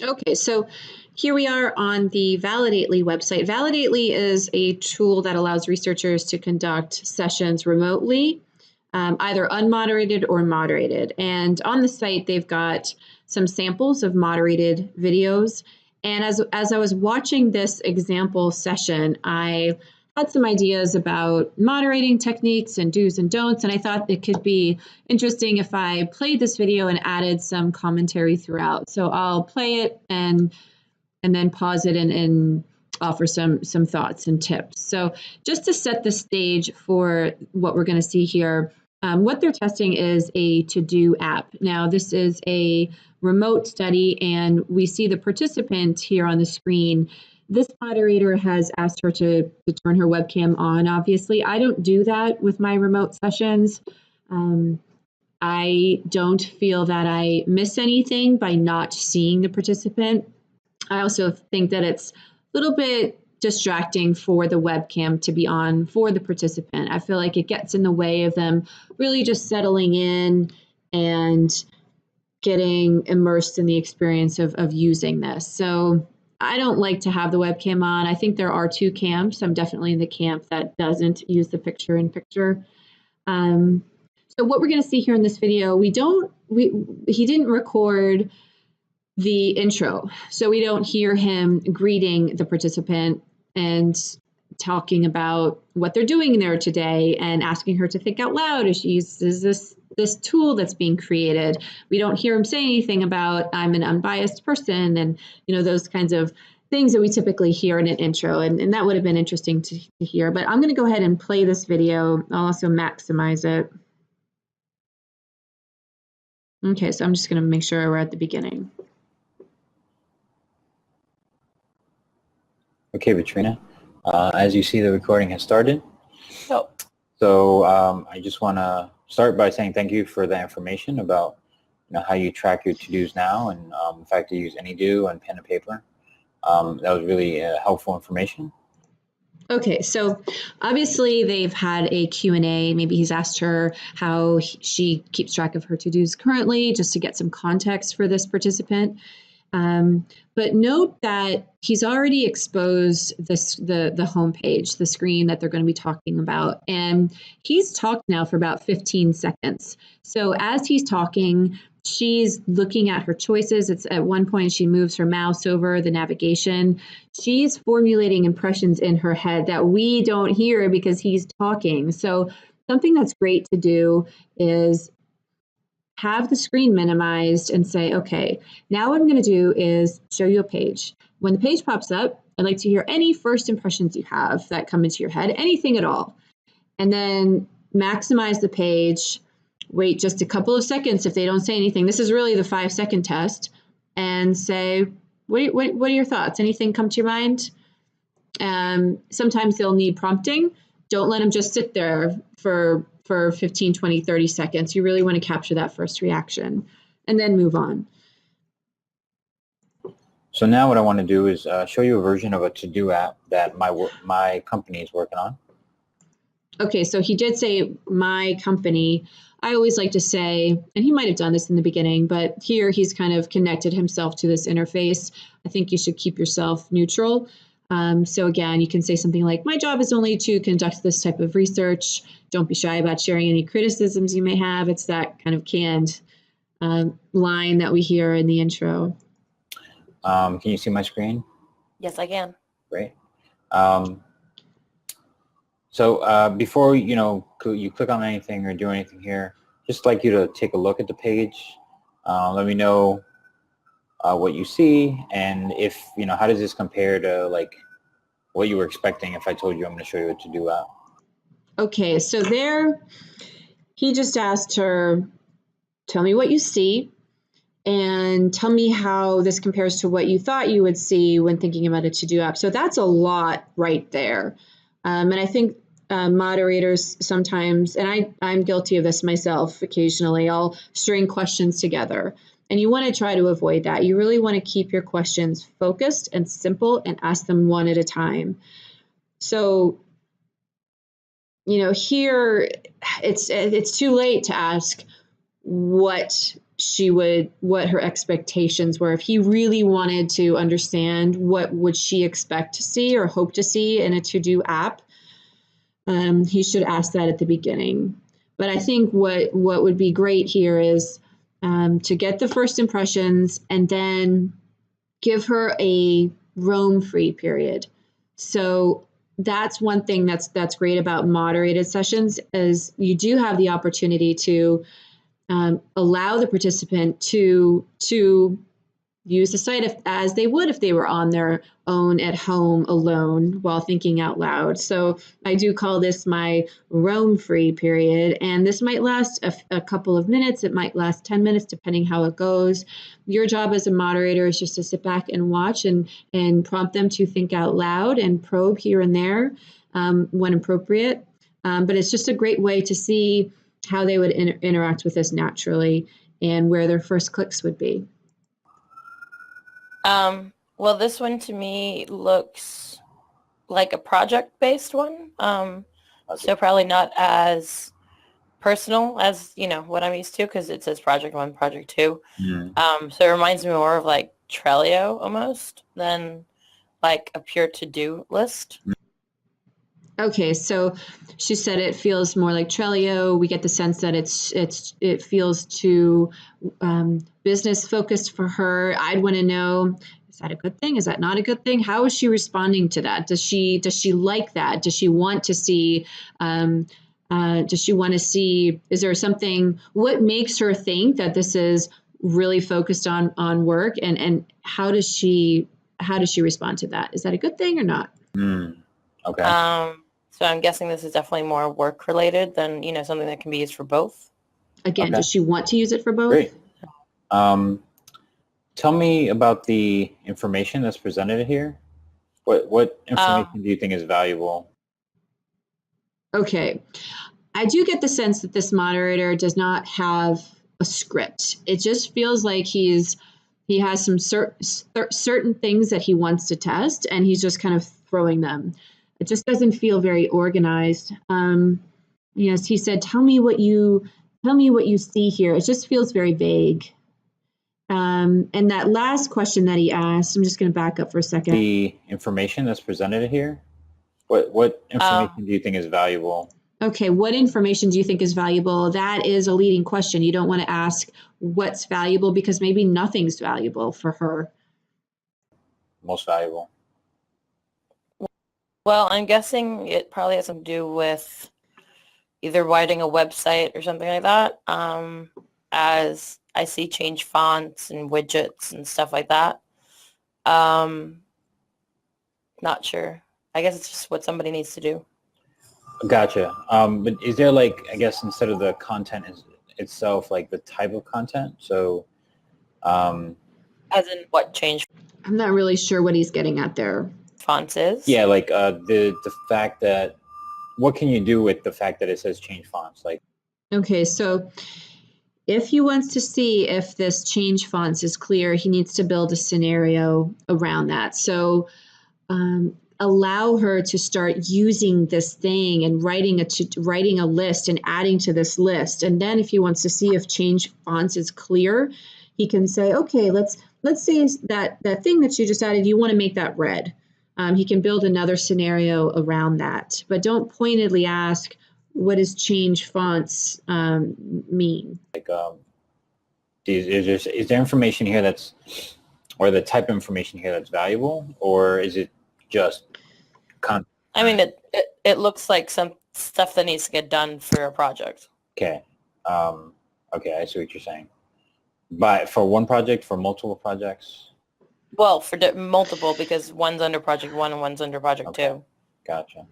Okay, so here we are on the Validately website. Validately is a tool that allows researchers to conduct sessions remotely, either unmoderated or moderated. And on the site, they've got some samples of moderated videos. And as I was watching this example session, I had some ideas about moderating techniques and do's and don'ts, and I thought it could be interesting if I played this video and added some commentary throughout. So I'll play it and then pause it and offer some thoughts and tips. So just to set the stage for what we're going to see here, what they're testing is a to-do app. Now, this is a remote study, and we see the participant here on the screen. This moderator has asked her to turn her webcam on, obviously. I don't do that with my remote sessions. I don't feel that I miss anything by not seeing the participant. I also think that it's a little bit distracting for the webcam to be on for the participant. I feel like it gets in the way of them really just settling in and getting immersed in the experience of using this. So I don't like to have the webcam on. I think there are two camps. I'm definitely in the camp that doesn't use the picture-in-picture. So what we're going to see here in this video, he didn't record the intro. So we don't hear him greeting the participant and talking about what they're doing there today and asking her to think out loud as she uses this tool that's being created. We don't hear him say anything about I'm an unbiased person and those kinds of things that we typically hear in an intro. And that would have been interesting to hear. But I'm going to go ahead and play this video. I'll also maximize it. Okay, so I'm just going to make sure we're at the beginning. Okay, Katrina. As you see, the recording has started. Yep. So I just want to start by saying thank you for the information about how you track your to-dos now, and the fact to use AnyDo and pen and paper. That was really helpful information. Okay, so obviously they've had a Q&A. Maybe he's asked her how she keeps track of her to-dos currently, just to get some context for this participant. But note that he's already exposed the homepage, the screen that they're going to be talking about. And he's talked now for about 15 seconds. So as he's talking, she's looking at her choices. It's at one point she moves her mouse over the navigation. She's formulating impressions in her head that we don't hear because he's talking. So something that's great to do is have the screen minimized and say, okay, now what I'm going to do is show you a page. When the page pops up, I'd like to hear any first impressions you have that come into your head, anything at all. And then maximize the page, wait just a couple of seconds if they don't say anything. This is really the 5-second test, and say, what are your thoughts? Anything come to your mind? Sometimes they'll need prompting. Don't let them just sit there for 15, 20, 30 seconds. You really want to capture that first reaction and then move on. So now what I want to do is show you a version of a to-do app that my company is working on. Okay, so he did say my company. I always like to say, and he might have done this in the beginning, but here he's kind of connected himself to this interface. I think you should keep yourself neutral. So again, you can say something like, my job is only to conduct this type of research. Don't be shy about sharing any criticisms you may have. It's that kind of canned line that we hear in the intro. Can you see my screen? Yes, I can. Great. So before you click on anything or do anything here, just like you to take a look at the page. Let me know what you see, and if how does this compare to like what you were expecting if I told you I'm going to show you a to-do app. Okay, so there he just asked her, tell me what you see and tell me how this compares to what you thought you would see when thinking about a to-do app. So that's a lot right there. And I think moderators sometimes, and I'm guilty of this myself occasionally, I'll string questions together. And you want to try to avoid that. You really want to keep your questions focused and simple and ask them one at a time. So, here it's too late to ask what what her expectations were. If he really wanted to understand what would she expect to see or hope to see in a to-do app, he should ask that at the beginning. But I think what would be great here is to get the first impressions and then give her a roam-free period. So that's one thing that's great about moderated sessions, is you do have the opportunity to allow the participant to use the site as they would if they were on their own at home alone while thinking out loud. So I do call this my roam-free period, and this might last a couple of minutes. It might last 10 minutes, depending how it goes. Your job as a moderator is just to sit back and watch and prompt them to think out loud and probe here and there when appropriate. But it's just a great way to see how they would interact with this naturally and where their first clicks would be. Well, this one to me looks like a project-based one. So probably not as personal as, what I'm used to, because it says project 1, project 2. So it reminds me more of like Trello almost than like a pure to-do list. Okay, so she said it feels more like Trello. We get the sense that it feels too business focused for her. I'd want to know, is that a good thing? Is that not a good thing? How is she responding to that? Does she like that? Does she want to see? Does she want to see? Is there something? What makes her think that this is really focused on work? And how does she respond to that? Is that a good thing or not? Okay. So I'm guessing this is definitely more work related than, something that can be used for both. Again, Okay. does she want to use it for both? Great. Tell me about the information that's presented here. What information do you think is valuable? Okay. I do get the sense that this moderator does not have a script. It just feels like he has some certain things that he wants to test, and he's just kind of throwing them. It just doesn't feel very organized. Yes, he said, tell me what you see here. It just feels very vague. And that last question that he asked, I'm just going to back up for a second. The information that's presented here, what information do you think is valuable? Okay, what information do you think is valuable? That is a leading question. You don't want to ask what's valuable, because maybe nothing's valuable for her. Most valuable. Well, I'm guessing it probably has something to do with either writing a website or something like that. As I see change fonts and widgets and stuff like that. Not sure. I guess it's just what somebody needs to do. Gotcha. But is there like, I guess instead of the content itself, like the type of content? So, as in what change I'm not really sure what he's getting at there. fonts is? yeah, like the fact that, what can you do with the fact that it says change fonts? Like, okay, so if he wants to see if this change fonts is clear, he needs to build a scenario around that. So allow her to start using this thing and writing a list and adding to this list. And then if he wants to see if change fonts is clear, he can say, okay, let's say that thing that you just added, you want to make that red. He can build another scenario around that, but don't pointedly ask, what does change fonts mean? like is there information here or the type of information here that's valuable, or is it just content? I mean, it looks like some stuff that needs to get done for a project. Okay. Okay, I see what you're saying. For one project, for multiple projects? Well, for multiple, because one's under project 1 and one's under project 2. Gotcha.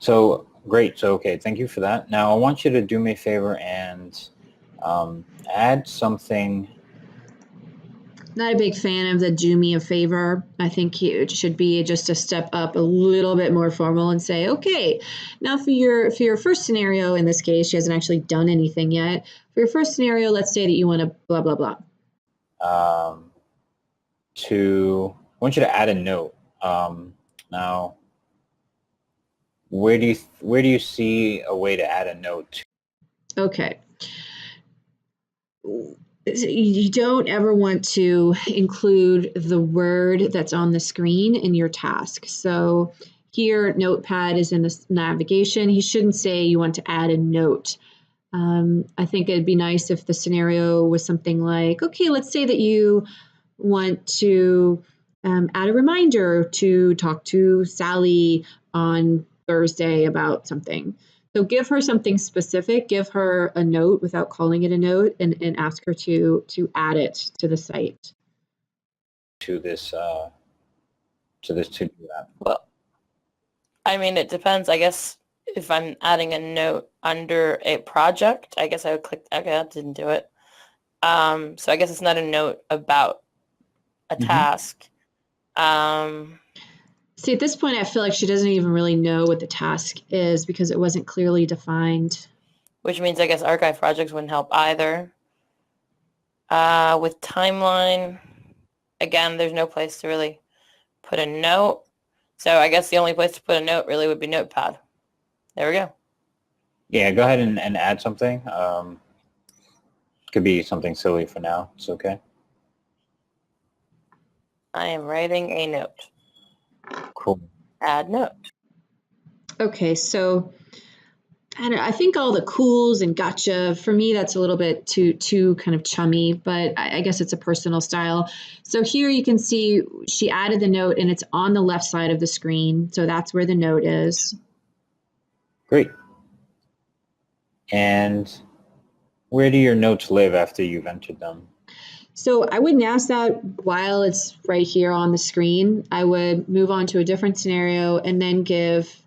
So great. So, okay, thank you for that. Now I want you to do me a favor and add something. Not a big fan of the do me a favor. I think it should be just a step up, a little bit more formal, and say, okay, now for your first scenario, in this case, she hasn't actually done anything yet. For your first scenario, let's say that you want to blah, blah, blah. I want you to add a note. Now, where do you see a way to add a note? Okay. you don't ever want to include the word that's on the screen in your task. So here, notepad is in the navigation. He shouldn't say you want to add a note. I think it'd be nice if the scenario was something like, okay, let's say that you want to add a reminder to talk to Sally on Thursday about something. So give her something specific, give her a note without calling it a note, and ask her to add it to the site. To this to-do app. Well, I mean, it depends. I guess if I'm adding a note under a project, I guess I would click, okay, that didn't do it. So I guess it's not a note about a task. See, at this point, I feel like she doesn't even really know what the task is because it wasn't clearly defined. Which means I guess archive projects wouldn't help either. With timeline, again, there's no place to really put a note. So I guess the only place to put a note really would be Notepad. There we go. Yeah, go ahead and add something. Could be something silly for now. It's okay. I am writing a note. Cool. Add note. Okay, so I think all the cools and gotcha, for me, that's a little bit too kind of chummy, but I guess it's a personal style. So here you can see she added the note and it's on the left side of the screen. So that's where the note is. Great. And where do your notes live after you've entered them? So I wouldn't ask that while it's right here on the screen. I would move on to a different scenario and then give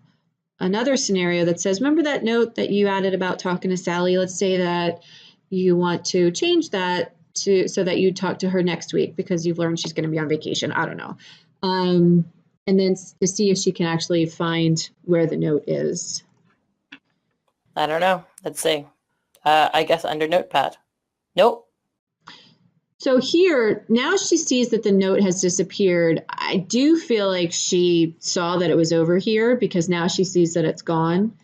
another scenario that says, remember that note that you added about talking to Sally? Let's say that you want to change that to so that you talk to her next week because you've learned she's going to be on vacation. I don't know. And then to see if she can actually find where the note is. I don't know. Let's see. I guess under Notepad. Nope. So here, now she sees that the note has disappeared. I do feel like she saw that it was over here because now she sees that it's gone.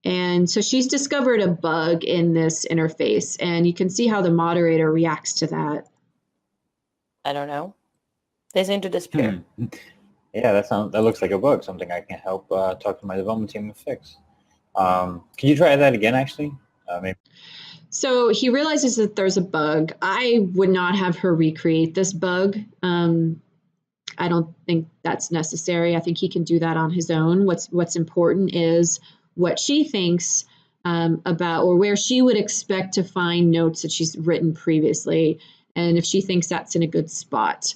And so she's discovered a bug in this interface, and you can see how the moderator reacts to that. I don't know. They seem to disappear. Yeah, that looks like a bug, something I can help talk to my development team and fix. Can you try that again, actually? Maybe. So he realizes that there's a bug. I would not have her recreate this bug. I don't think that's necessary. I think he can do that on his own. What's important is what she thinks about, or where she would expect to find notes that she's written previously, and if she thinks that's in a good spot.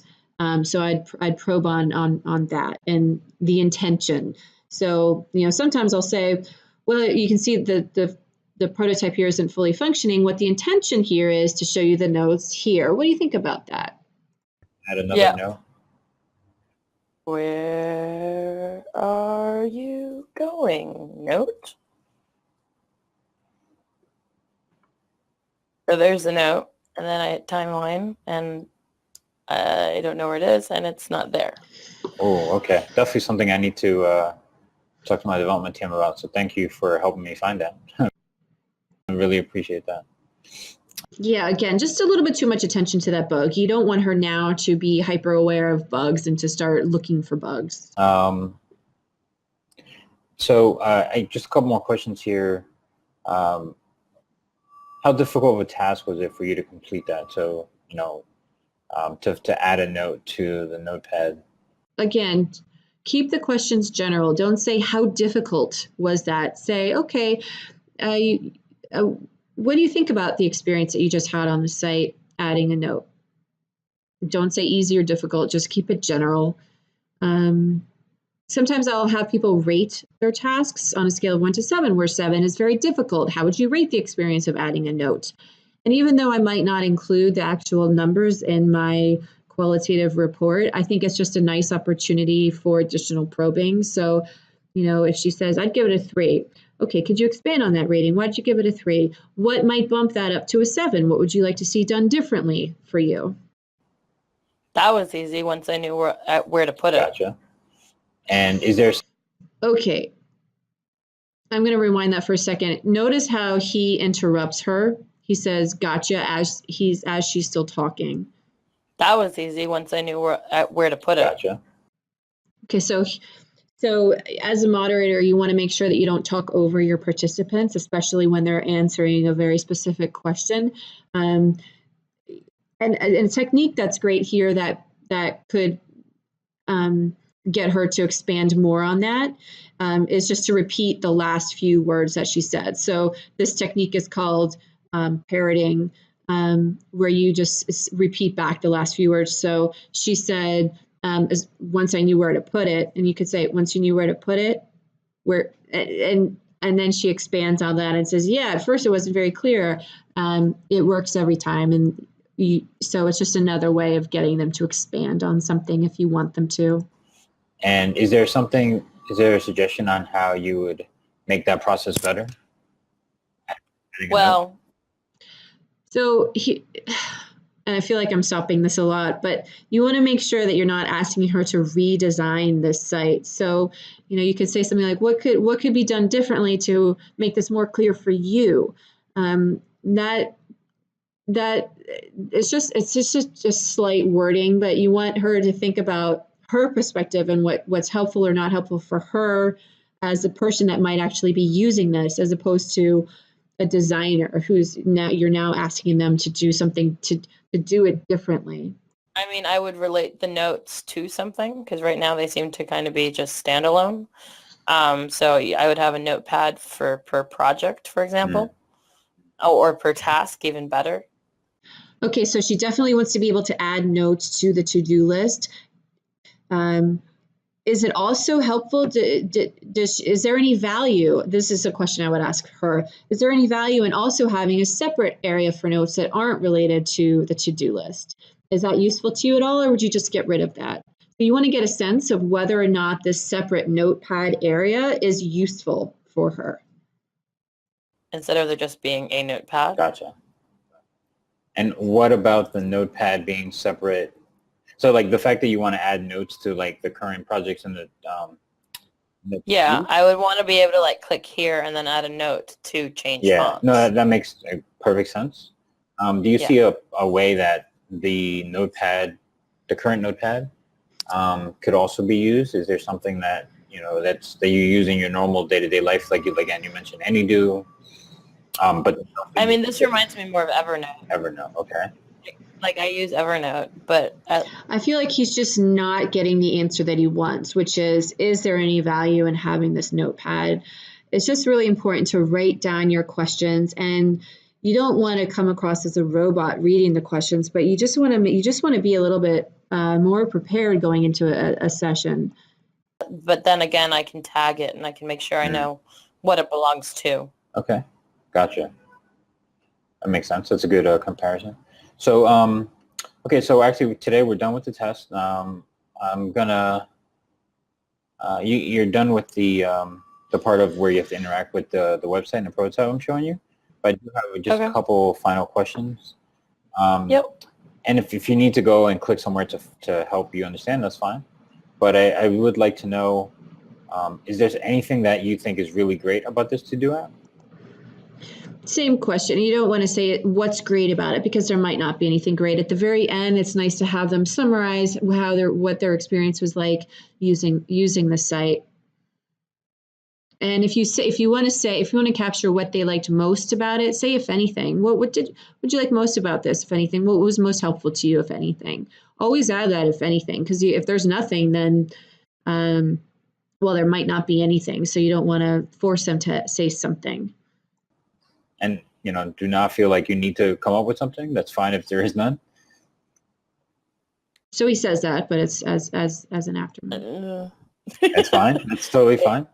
So I'd probe on that and the intention. So sometimes I'll say, well, you can see the prototype here isn't fully functioning. What the intention here is to show you the notes here. What do you think about that? Add another note. Where are you going? Note? So there's the note, and then I hit timeline, and I don't know where it is, and it's not there. Oh, okay. Definitely something I need to talk to my development team about. So thank you for helping me find that. I really appreciate that. Yeah, again, just a little bit too much attention to that bug. You don't want her now to be hyper aware of bugs and to start looking for bugs. So just a couple more questions here. How difficult of a task was it for you to complete that? So, to add a note to the notepad. Again, keep the questions general. Don't say how difficult was that. Say, okay, what do you think about the experience that you just had on the site adding a note? Don't say easy or difficult, just keep it general. Sometimes I'll have people rate their tasks on a scale of 1 to 7, where 7 is very difficult. How would you rate the experience of adding a note? And even though I might not include the actual numbers in my qualitative report, I think it's just a nice opportunity for additional probing. So, if she says, I'd give it a 3. Okay, could you expand on that rating? Why'd you give it a 3? What might bump that up to a 7? What would you like to see done differently for you? That was easy once I knew where to put it. Gotcha. And is there... Okay. I'm going to rewind that for a second. Notice how he interrupts her. he says, gotcha, as she's still talking. That was easy once I knew where to put it. Gotcha. Okay, so as a moderator, you want to make sure that you don't talk over your participants, especially when they're answering a very specific question. And a technique that's great here that could get her to expand more on that is just to repeat the last few words that she said. So this technique is called parroting, where you just repeat back the last few words. So she said, once I knew where to put it, and you could say, once you knew where to put it, where, and then she expands on that and says, yeah, at first it wasn't very clear. It works every time. And so it's just another way of getting them to expand on something if you want them to. And is there a suggestion on how you would make that process better? Well, so and I feel like I'm stopping this a lot, but you want to make sure that you're not asking her to redesign this site. So, you could say something like, what could be done differently to make this more clear for you? That it's just slight wording, but you want her to think about her perspective and what's helpful or not helpful for her as a person that might actually be using this, as opposed to a designer you're now asking them to do something to do it differently. I mean, I would relate the notes to something because right now they seem to kind of be just standalone. So I would have a notepad per project, for example, or per task, even better. Okay, so she definitely wants to be able to add notes to the to-do list. Is it also helpful? Is there any value? This is a question I would ask her. Is there any value in also having a separate area for notes that aren't related to the to-do list? Is that useful to you at all, or would you just get rid of that? So you want to get a sense of whether or not this separate notepad area is useful for her. Instead of there just being a notepad. Gotcha. And what about the notepad being separate? So like the fact that you want to add notes to like the current projects in the yeah, I would want to be able to like click here and then add a note to change fonts. No, that makes perfect sense. Do you see a way that the notepad, the current notepad, could also be used? Is there something that that you use in your normal day-to-day life, like you mentioned AnyDo? But I mean, this reminds me more of Evernote. Evernote, okay. Like I use Evernote, but I feel like he's just not getting the answer that he wants, which is there any value in having this notepad? It's just really important to write down your questions, and you don't want to come across as a robot reading the questions, but you just want to be a little bit more prepared going into a session. But then again, I can tag it and I can make sure I know what it belongs to. Okay, gotcha. That makes sense. That's a good comparison. So, okay, so actually today we're done with the test. I'm gonna, you're done with the part of where you have to interact with the website and the prototype I'm showing you. But I do have just a couple final questions. Yep. And if you need to go and click somewhere to help you understand, that's fine. But I would like to know, is there anything that you think is really great about this to-do app? Same question. You don't want to say what's great about it, because there might not be anything great. At the very end, it's nice to have them summarize what their experience was like using the site. And if you want to capture what they liked most about it, say if anything. What did you like most about this, if anything? What was most helpful to you, if anything? Always add that, if anything, because if there's nothing, then there might not be anything. So you don't want to force them to say something. And do not feel like you need to come up with something. That's fine if there is none. So he says that, but it's as an aftermath. That's fine. That's totally fine.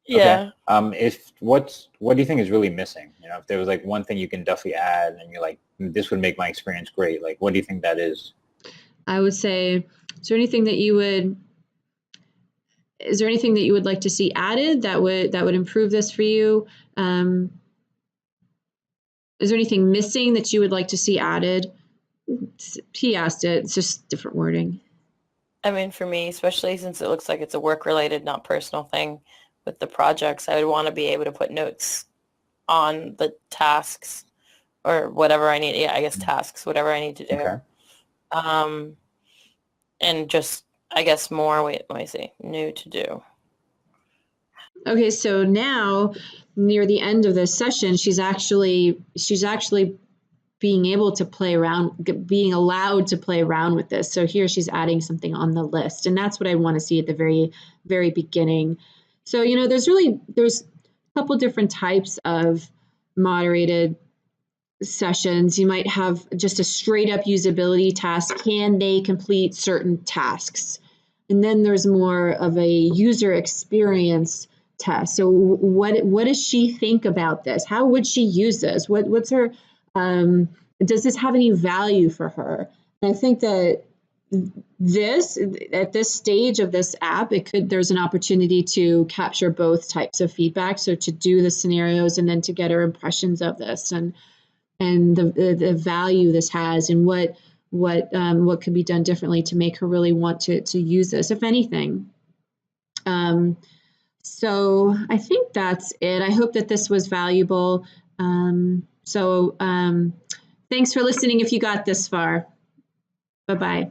Yeah. Okay. What do you think is really missing? If there was like one thing you can definitely add, and you're like, this would make my experience great. Like, what do you think that is? I would say, is there anything that you would like to see added that would improve this for you? Is there anything missing that you would like to see added? He asked it. It's just different wording. I mean, for me, especially since it looks like it's a work-related, not personal thing with the projects, I would want to be able to put notes on the tasks or whatever I need. Yeah, I guess tasks, whatever I need to do. Okay. And just, I guess more, wait, let me see, new to do. Okay, so now near the end of this session, she's actually being able to play around, being allowed to play around with this. So here she's adding something on the list, and that's what I want to see at the very, very beginning. So, you know, there's a couple different types of moderated sessions. You might have just a straight up usability task. Can they complete certain tasks? And then there's more of a user experience test. So what does she think about this? How would she use this? What's her, does this have any value for her? And I think that at this stage of this app, there's an opportunity to capture both types of feedback. So to do the scenarios and then to get her impressions of this and the value this has and what could be done differently to make her really want to use this, if anything. So I think that's it. I hope that this was valuable. Thanks for listening if you got this far. Bye-bye.